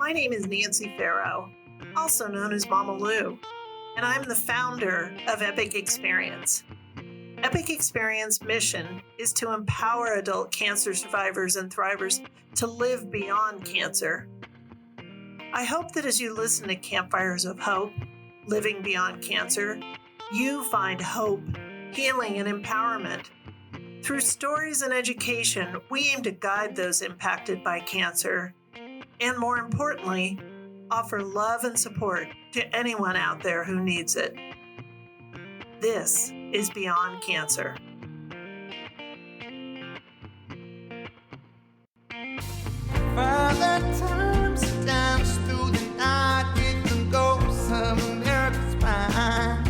My name is Nancy Farrow, also known as Mama Lieu, and I'm the founder of Epic Experience. Epic Experience mission is to empower adult cancer survivors and thrivers to live beyond cancer. I hope that as you listen to Campfires of Hope, Living Beyond Cancer, you find hope, healing, and empowerment. Through stories and education, we aim to guide those impacted by cancer, and more importantly, offer love and support to anyone out there who needs it. This is Beyond Cancer. Father times dance through the night with the ghosts of America's mind.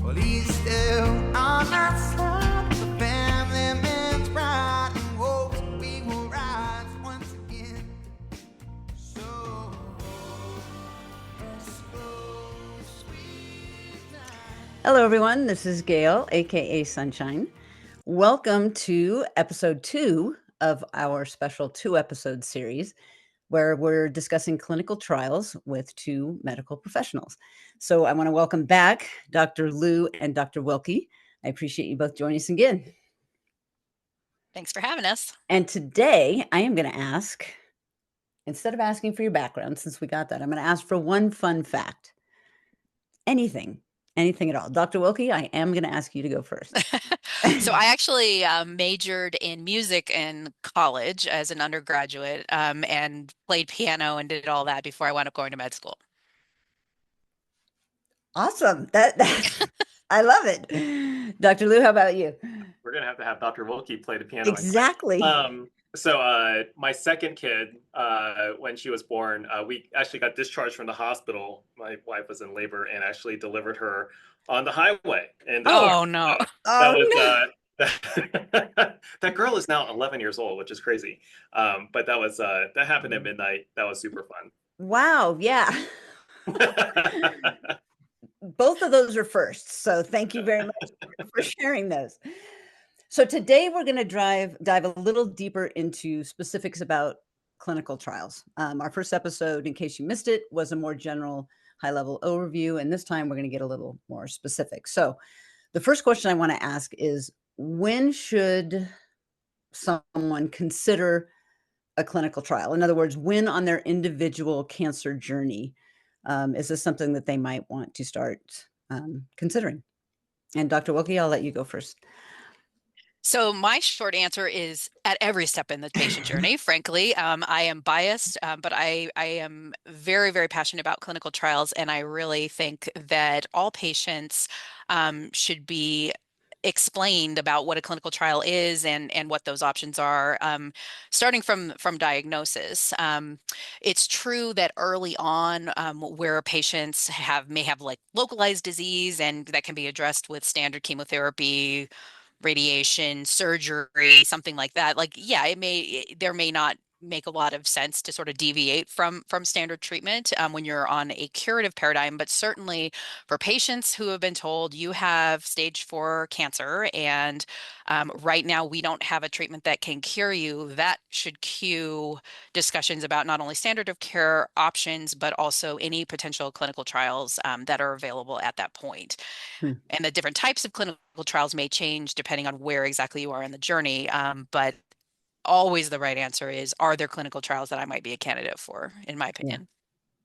Well, he's still on our side, the family man's pride, and hopes we will rise once again. So, let's go, sweet time. Hello, everyone. This is Gail, aka Sunshine. Welcome to episode 2 of our special 2-episode series, where we're discussing clinical trials with 2 medical professionals. So I want to welcome back Dr. Lieu and Dr. Wilky. I appreciate you both joining us again. Thanks for having us. And today I am going to ask, instead of asking for your background, since we got that, I'm going to ask for one fun fact. Anything at all. Dr. Wilky, I am going to ask you to go first. So I actually majored in music in college as an undergraduate and played piano and did all that before I wound up going to med school. Awesome. That I love it. Dr. Lieu, how about you? We're going to have Dr. Wilky play the piano. Exactly. So my second kid, when she was born, we actually got discharged from the hospital. My wife was in labor and actually delivered her on the highway. And no. That girl is now 11 years old, which is crazy. But that happened at midnight. That was super fun. Wow. Yeah. Both of those are firsts. So thank you very much for sharing those. So today we're going to dive a little deeper into specifics about clinical trials. Our first episode, in case you missed it, was a more general high-level overview. And this time we're going to get a little more specific. So the first question I want to ask is, when should someone consider a clinical trial? In other words, when on their individual cancer journey is this something that they might want to start considering? And Dr. Wilky, I'll let you go first. So my short answer is at every step in the patient journey, frankly. I am biased, but I am very, very passionate about clinical trials. And I really think that all patients should be explained about what a clinical trial is and what those options are, starting from diagnosis. It's true that early on, where patients may have like localized disease, and that can be addressed with standard chemotherapy, radiation, surgery, something like that. Like, yeah, there may not make a lot of sense to sort of deviate from standard treatment when you're on a curative paradigm. But certainly for patients who have been told you have stage 4 cancer and right now we don't have a treatment that can cure you, that should cue discussions about not only standard of care options, but also any potential clinical trials that are available at that point. And the different types of clinical trials may change depending on where exactly you are in the journey. But always the right answer is, are there clinical trials that I might be a candidate for, in my opinion?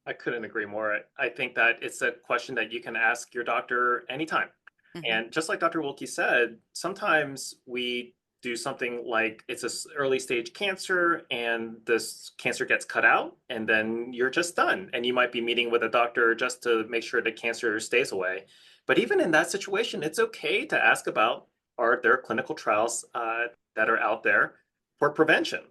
I couldn't agree more. I think that it's a question that you can ask your doctor anytime. Mm-hmm. And just like Dr. Wilky said, sometimes we do something like it's an early stage cancer and this cancer gets cut out and then you're just done. And you might be meeting with a doctor just to make sure the cancer stays away. But even in that situation, it's okay to ask about, are there clinical trials that are out there for prevention?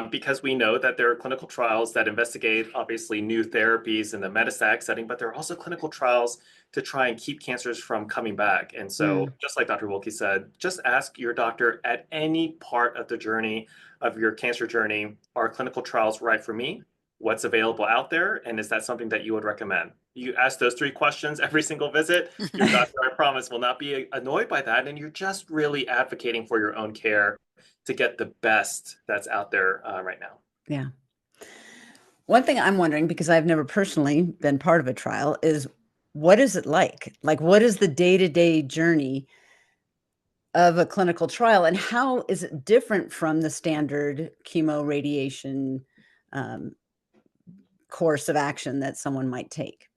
Because we know that there are clinical trials that investigate, obviously, new therapies in the metastatic setting, but there are also clinical trials to try and keep cancers from coming back. And so, just like Dr. Wilky said, just ask your doctor at any part of the journey of your cancer journey, are clinical trials right for me? What's available out there? And is that something that you would recommend? You ask those 3 questions every single visit. Your doctor, I promise, will not be annoyed by that. And you're just really advocating for your own care to get the best that's out there right now. Yeah. One thing I'm wondering, because I've never personally been part of a trial, is what is it like? Like, what is the day-to-day journey of a clinical trial, and how is it different from the standard chemo radiation um, course of action that someone might take?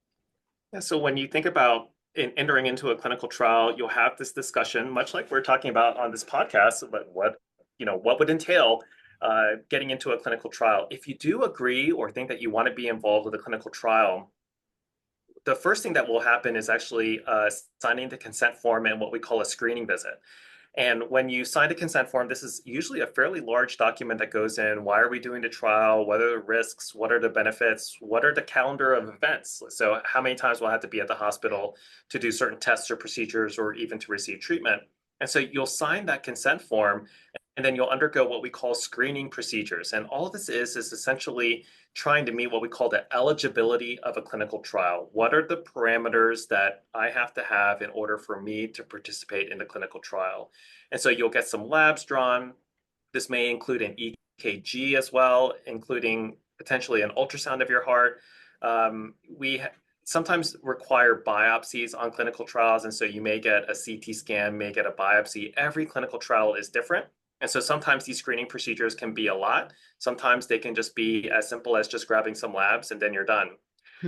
Yeah, so when you think about entering into a clinical trial, you'll have this discussion, much like we're talking about on this podcast, about what would entail getting into a clinical trial. If you do agree or think that you want to be involved with a clinical trial, the first thing that will happen is actually signing the consent form and what we call a screening visit. And when you sign a consent form, this is usually a fairly large document that goes in. Why are we doing the trial? What are the risks? What are the benefits? What are the calendar of events? So how many times will I have to be at the hospital to do certain tests or procedures or even to receive treatment? And so you'll sign that consent form, and then you'll undergo what we call screening procedures. And all this is essentially trying to meet what we call the eligibility of a clinical trial. What are the parameters that I have to have in order for me to participate in the clinical trial? And so you'll get some labs drawn. This may include an EKG as well, including potentially an ultrasound of your heart. We sometimes require biopsies on clinical trials. And so you may get a CT scan, may get a biopsy. Every clinical trial is different. And so sometimes these screening procedures can be a lot. Sometimes they can just be as simple as just grabbing some labs and then you're done.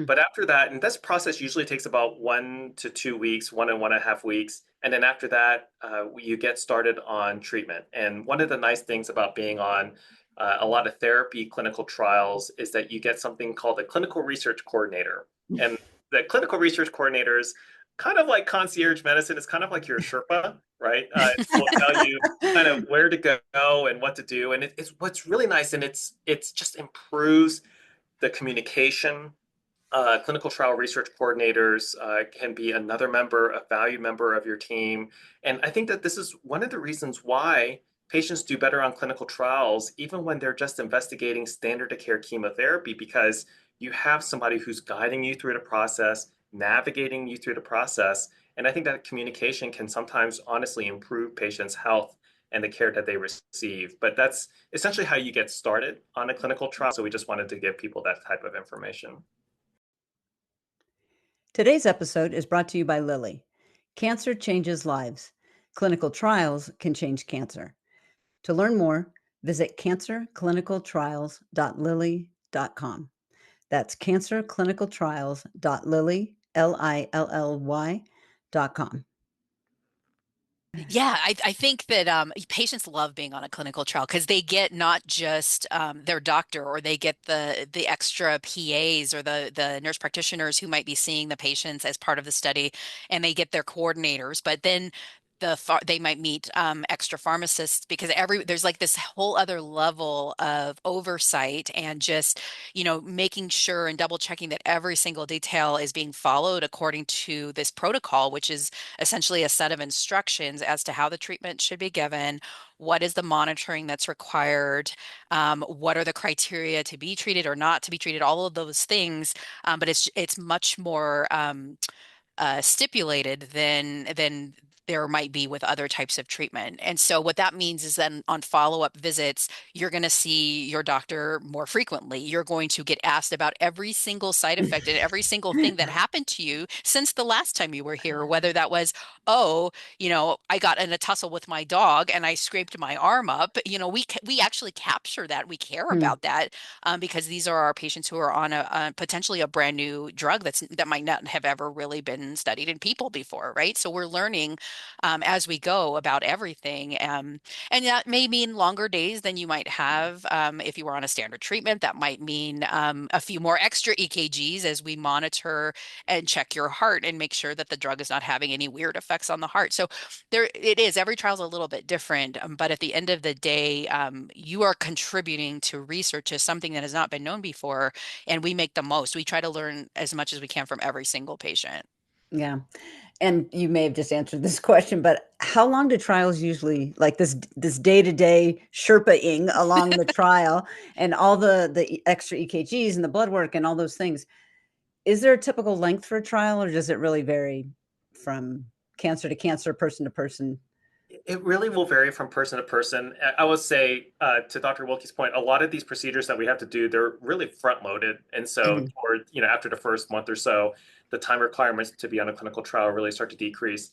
But after that, and this process usually takes about 1 to 2 weeks, 1.5 weeks. And then after that, you get started on treatment. And one of the nice things about being on a lot of therapy clinical trials is that you get something called a clinical research coordinator. And the clinical research coordinators, kind of like concierge medicine, is kind of like your Sherpa, right? Will tell you kind of where to go and what to do. And it's what's really nice, and it's just improves the communication. Clinical trial research coordinators can be another member, a valued member of your team. And I think that this is one of the reasons why patients do better on clinical trials, even when they're just investigating standard of care chemotherapy, because you have somebody who's guiding you through the process, navigating you through the process. And I think that communication can sometimes honestly improve patients' health and the care that they receive. But that's essentially how you get started on a clinical trial. So we just wanted to give people that type of information. Today's episode is brought to you by Lilly. Cancer changes lives. Clinical trials can change cancer. To learn more, visit cancerclinicaltrials.lilly.com. That's cancerclinicaltrials.lilly.com. Yeah, I think that patients love being on a clinical trial because they get not just their doctor, or they get the extra PAs or the nurse practitioners who might be seeing the patients as part of the study, and they get their coordinators, but then they might meet extra pharmacists, because there's like this whole other level of oversight and just, making sure and double checking that every single detail is being followed according to this protocol, which is essentially a set of instructions as to how the treatment should be given, what is the monitoring that's required, what are the criteria to be treated or not to be treated, all of those things. But it's much more stipulated than there might be with other types of treatment. And so what that means is then on follow-up visits, you're going to see your doctor more frequently. You're going to get asked about every single side effect and every single thing that happened to you since the last time you were here, whether that was, oh, I got in a tussle with my dog and I scraped my arm up. We actually capture that. We care about that, because these are our patients who are on a potentially a brand new drug that might not have ever really been studied in people before, right? So we're learning as we go about everything. And that may mean longer days than you might have if you were on a standard treatment. That might mean a few more extra EKGs as we monitor and check your heart and make sure that the drug is not having any weird effects on the heart. So every trial is a little bit different, but at the end of the day, you are contributing to research as something that has not been known before, and we make the most. We try to learn as much as we can from every single patient. Yeah. And you may have just answered this question, but how long do trials usually, like this day-to-day Sherpa-ing along the trial and all the extra EKGs and the blood work and all those things? Is there a typical length for a trial, or does it really vary from cancer to cancer, person to person? It really will vary from person to person. I would say, to Dr. Wilkie's point, a lot of these procedures that we have to do, they're really front loaded. And so, Mhm. after the first month or so, the time requirements to be on a clinical trial really start to decrease.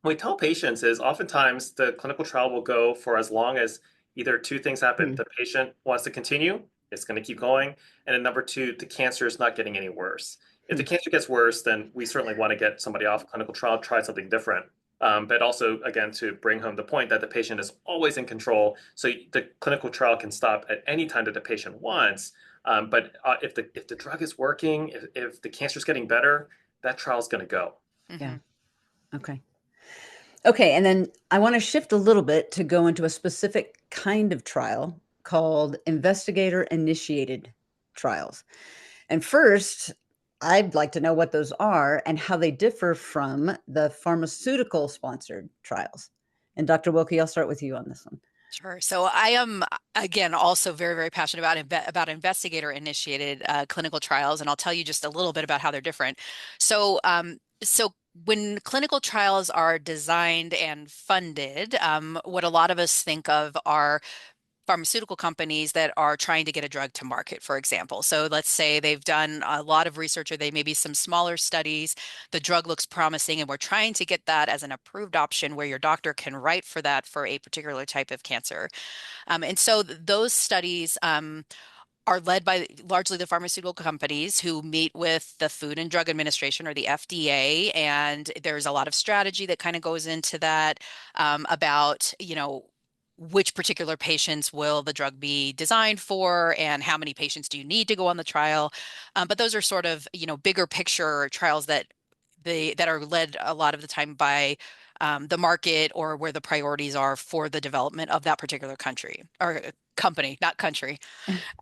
What we tell patients is oftentimes the clinical trial will go for as long as either two things happen. Mhm. The patient wants to continue, it's going to keep going. And then number two, the cancer is not getting any worse. If the Hmm. cancer gets worse, then we certainly want to get somebody off clinical trial, try something different. But also, again, to bring home the point that the patient is always in control. So the clinical trial can stop at any time that the patient wants. But if the drug is working, if the cancer is getting better, that trial is going to go. Yeah. Mhm. Okay. Okay. And then I want to shift a little bit to go into a specific kind of trial called investigator initiated trials. And first, I'd like to know what those are and how they differ from the pharmaceutical sponsored trials. And Dr. Wilkie, I'll start with you on this one. Sure. So I am, again, also very, very passionate about investigator-initiated clinical trials, and I'll tell you just a little bit about how they're different. So when clinical trials are designed and funded, what a lot of us think of are pharmaceutical companies that are trying to get a drug to market, for example. So let's say they've done a lot of research, or they maybe some smaller studies. The drug looks promising, and we're trying to get that as an approved option where your doctor can write for that for a particular type of cancer. And so those studies are led by largely the pharmaceutical companies who meet with the Food and Drug Administration, or the FDA. And there's a lot of strategy that kind of goes into that, about, which particular patients will the drug be designed for, and how many patients do you need to go on the trial. But those are sort of, bigger picture trials that are led a lot of the time by the market, or where the priorities are for the development of that particular country or company, not country.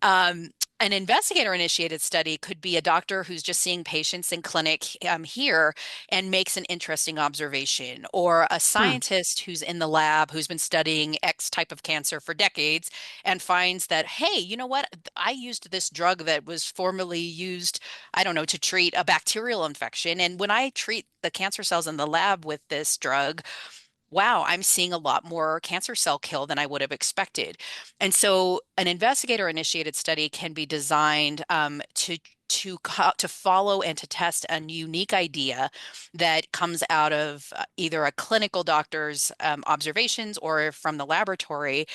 Um, an investigator-initiated study could be a doctor who's just seeing patients in clinic here and makes an interesting observation, or a Huh. scientist who's in the lab who's been studying X type of cancer for decades and finds that, hey, you know what? I used this drug that was formerly used, I don't know, to treat a bacterial infection. And when I treat the cancer cells in the lab with this drug, wow, I'm seeing a lot more cancer cell kill than I would have expected. And so an investigator-initiated study can be designed to follow and to test a unique idea that comes out of either a clinical doctor's observations or from the laboratory,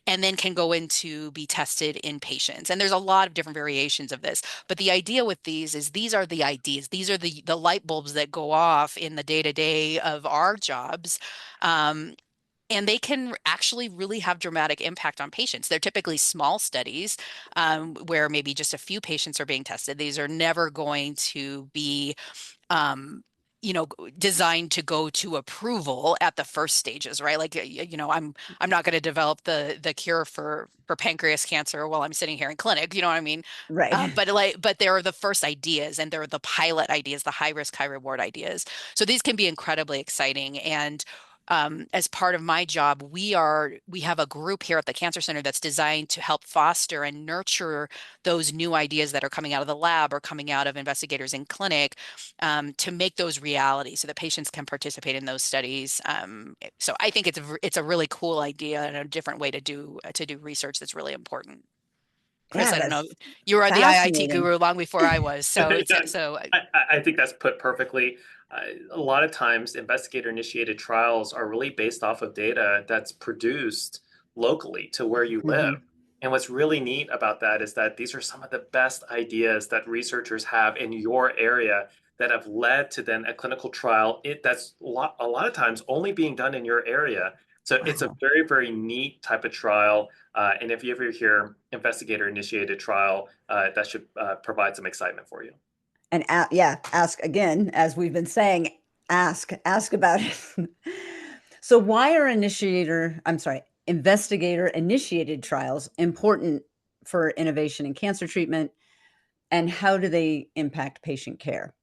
and then can go into be tested in patients. And there's a lot of different variations of this. But the idea with these is these are the ideas. These are the light bulbs that go off in the day-to-day of our jobs. Um, and they can actually really have dramatic impact on patients. They're typically small studies, where maybe just a few patients are being tested. These are never going to be um, designed to go to approval at the first stages, right? Like, I'm not going to develop the cure for pancreas cancer while I'm sitting here in clinic. You know what I mean? Right. But there are the first ideas, and there are the pilot ideas, the high risk, high reward ideas. So these can be incredibly exciting. And as part of my job, we have a group here at the Cancer Center that's designed to help foster and nurture those new ideas that are coming out of the lab or coming out of investigators in clinic, to make those reality so that patients can participate in those studies. So I think it's a really cool idea and a different way to do research that's really important. Chris, Yeah, I don't know. that's You were the IIT fascinating. guru long before I was, so it's Yeah, so I think that's put perfectly. A lot of times, investigator-initiated trials are really based off of data that's produced locally to where you live. Mhm. And what's really neat about that is that these are some of the best ideas that researchers have in your area that have led to then a clinical trial. That's a lot of times only being done in your area. So it's a Wow. very, very neat type of trial. And if you ever hear investigator-initiated trial, that should provide some excitement for you. And yeah, ask again, as we've been saying, ask about it. So why are investigator initiated trials important for innovation in cancer treatment, and how do they impact patient care?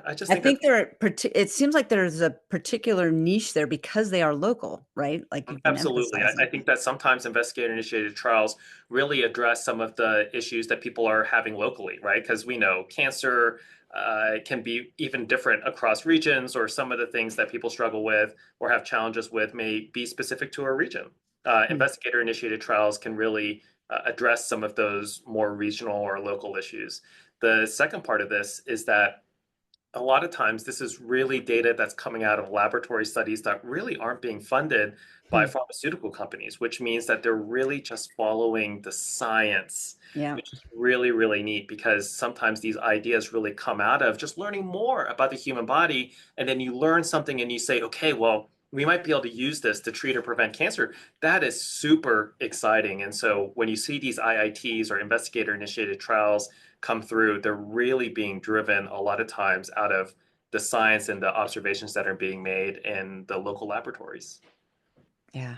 I just I think that think it seems like there's a particular niche there because they are local, right? Like you've been absolutely. I emphasizing. think that sometimes investigator-initiated trials really address some of the issues that people are having locally, right? Because we know cancer, can be even different across regions, or some of the things that people struggle with or have challenges with may be specific to a region. Investigator-initiated trials can really address some of those more regional or local issues. The second part of this is that a lot of times this is really data that's coming out of laboratory studies that really aren't being funded by pharmaceutical companies, which means that they're really just following the science, which is really, really neat, because sometimes these ideas really come out of just learning more about the human body. And then you learn something and you say, okay, well, we might be able to use this to treat or prevent cancer. That is super exciting. And so when you see these IITs or investigator-initiated trials come through, they're really being driven a lot of times out of the science and the observations that are being made in the local laboratories. Yeah.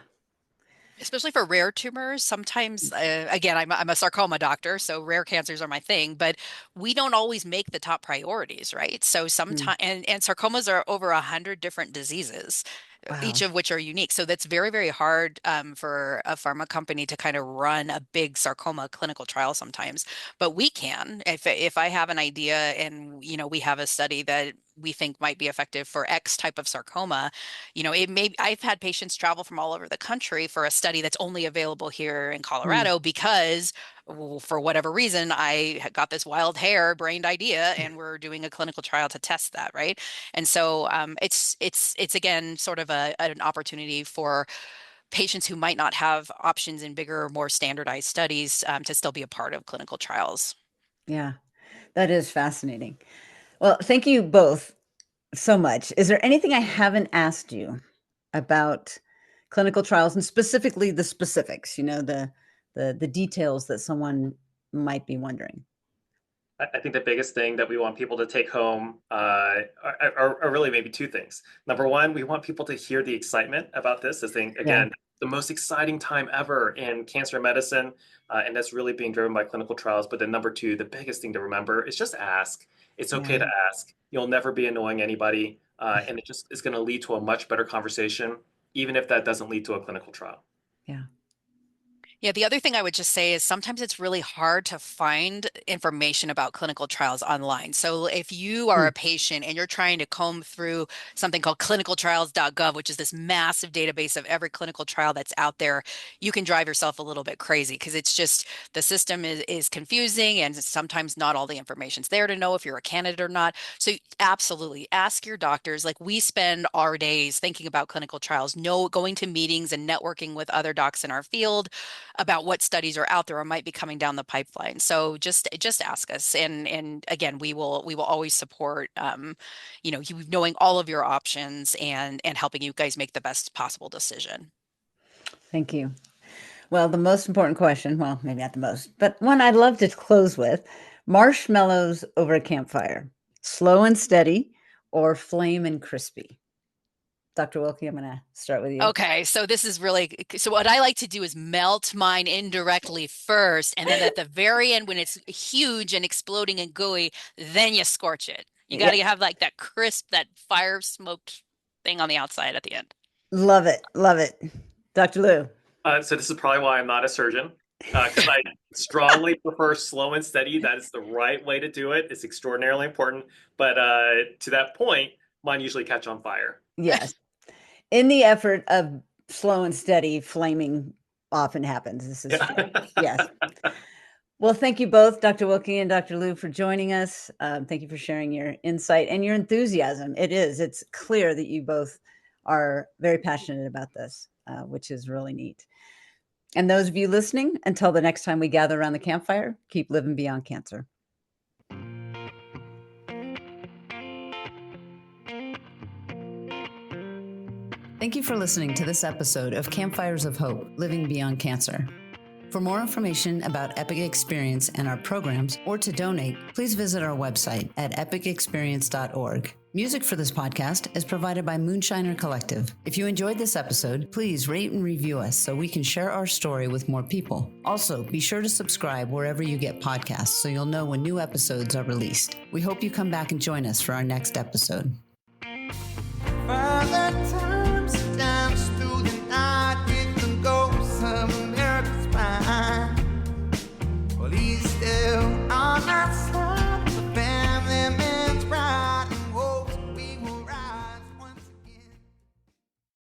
Especially for rare tumors, sometimes, again, I'm a sarcoma doctor, so rare cancers are my thing, but we don't always make the top priorities, right? So sometimes, and sarcomas are over 100 different diseases, each of which are unique. So that's very, very hard for a pharma company to kind of run a big sarcoma clinical trial sometimes. But we can, if I have an idea and, we have a study that we think might be effective for X type of sarcoma, I've had patients travel from all over the country for a study that's only available here in Colorado because for whatever reason, I got this wild hair-brained idea, and we're doing a clinical trial to test that, right? And so it's again sort of an opportunity for patients who might not have options in bigger, more standardized studies to still be a part of clinical trials. Yeah, that is fascinating. Well, thank you both so much. Is there anything I haven't asked you about clinical trials, and specifically the specifics, the details that someone might be wondering? I think the biggest thing that we want people to take home are really maybe two things. Number one, we want people to hear the excitement about this. I think, again, the most exciting time ever in cancer medicine, and that's really being driven by clinical trials. But then number two, the biggest thing to remember is just ask. It's okay to ask. You'll never be annoying anybody, and it just is going to lead to a much better conversation, even if that doesn't lead to a clinical trial. Yeah. Yeah, the other thing I would just say is sometimes it's really hard to find information about clinical trials online. So if you are a patient and you're trying to comb through something called clinicaltrials.gov, which is this massive database of every clinical trial that's out there, you can drive yourself a little bit crazy because it's just the system is confusing, and sometimes not all the information's there to know if you're a candidate or not. So absolutely ask your doctors. Like, we spend our days thinking about clinical trials, going to meetings and networking with other docs in our field about what studies are out there or might be coming down the pipeline. So just ask us, and again, we will always support you knowing all of your options and helping you guys make the best possible decision. Thank you. Well, the most important question, well, maybe not the most, but one I'd love to close with: marshmallows over a campfire, slow and steady, or flame and crispy? Dr. Wilkie, I'm going to start with you. Okay, so what I like to do is melt mine indirectly first, and then at the very end, when it's huge and exploding and gooey, then you scorch it. You got to have like that crisp, that fire smoked thing on the outside at the end. Love it. Love it. Dr. Lieu. So this is probably why I'm not a surgeon, because I strongly prefer slow and steady. That is the right way to do it. It's extraordinarily important. But to that point, mine usually catch on fire. Yes. In the effort of slow and steady, flaming often happens. This is true. Yes. Well, thank you both, Dr. Wilkie and Dr. Lieu, for joining us. Thank you for sharing your insight and your enthusiasm. It's clear that you both are very passionate about this, which is really neat. And those of you listening, until the next time we gather around the campfire, keep living beyond cancer. Thank you for listening to this episode of Campfires of Hope, Living Beyond Cancer. For more information about Epic Experience and our programs, or to donate, please visit our website at epicexperience.org. Music for this podcast is provided by Moonshiner Collective. If you enjoyed this episode, please rate and review us so we can share our story with more people. Also, be sure to subscribe wherever you get podcasts so you'll know when new episodes are released. We hope you come back and join us for our next episode. Father time.